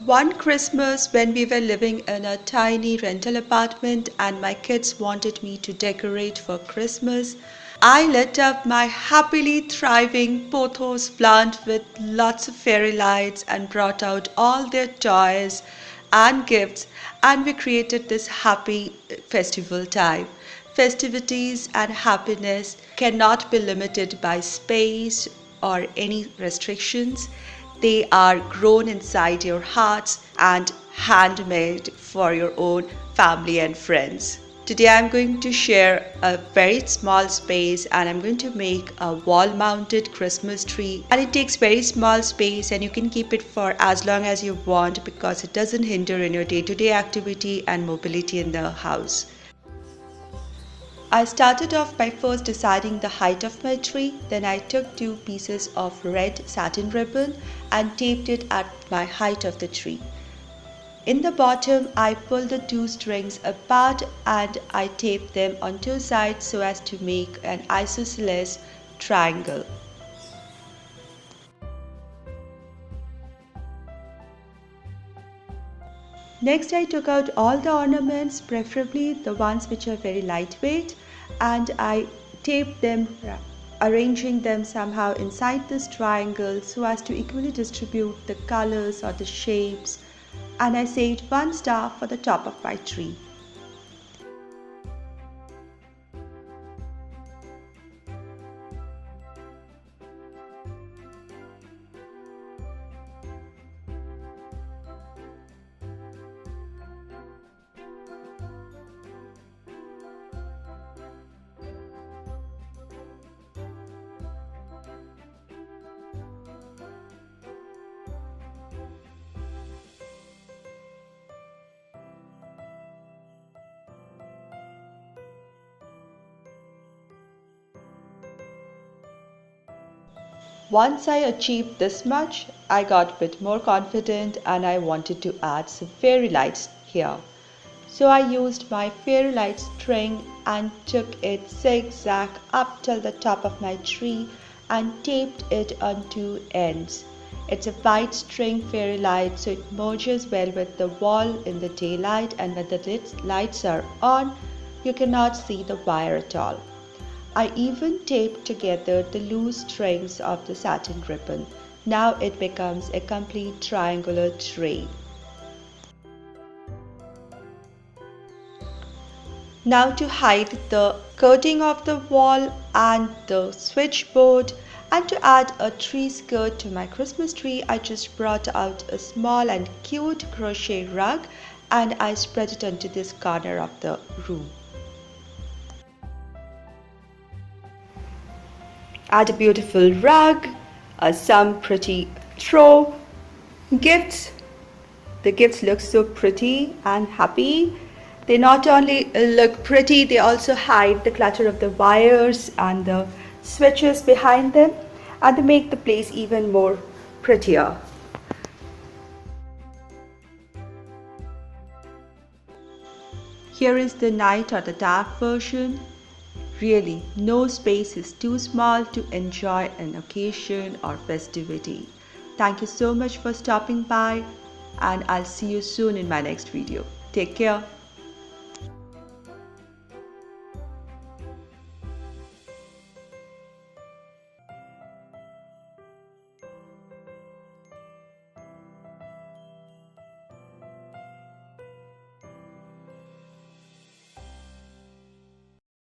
One Christmas, when we were living in a tiny rental apartment and my kids wanted me to decorate for Christmas, I lit up my happily thriving pothos plant with lots of fairy lights and brought out all their toys and gifts, and we created this happy festival time. Festivities and happiness cannot be limited by space or any restrictions. They are grown inside your hearts and handmade for your own family and friends. Today I'm going to share a very small space and I'm going to make a wall mounted Christmas tree, and it takes very small space and you can keep it for as long as you want because it doesn't hinder in your day-to-day activity and mobility in the house. I started off by first deciding the height of my tree. Then I took two pieces of red satin ribbon and taped it at my height of the tree. In the bottom, I pulled the two strings apart and I taped them on two sides so as to make an isosceles triangle. Next, I took out all the ornaments, preferably the ones which are very lightweight, and I taped them, arranging them somehow inside this triangle so as to equally distribute the colors or the shapes, and I saved one star for the top of my tree. Once I achieved this much, I got a bit more confident and I wanted to add some fairy lights here. So I used my fairy light string and took it zigzag up till the top of my tree and taped it on two ends. It's a white string fairy light, so it merges well with the wall in the daylight, and when the lights are on, you cannot see the wire at all. I even taped together the loose strings of the satin ribbon. Now it becomes a complete triangular tree. Now to hide the curtain of the wall and the switchboard, and to add a tree skirt to my Christmas tree, I just brought out a small and cute crochet rug and I spread it onto this corner of the room. Add a beautiful rug, some pretty throw gifts. The gifts look so pretty and happy. They not only look pretty, they also hide the clutter of the wires and the switches behind them, and they make the place even more prettier. Here is the night or the dark version. Really, no space is too small to enjoy an occasion or festivity. Thank you so much for stopping by, and I'll see you soon in my next video. Take care.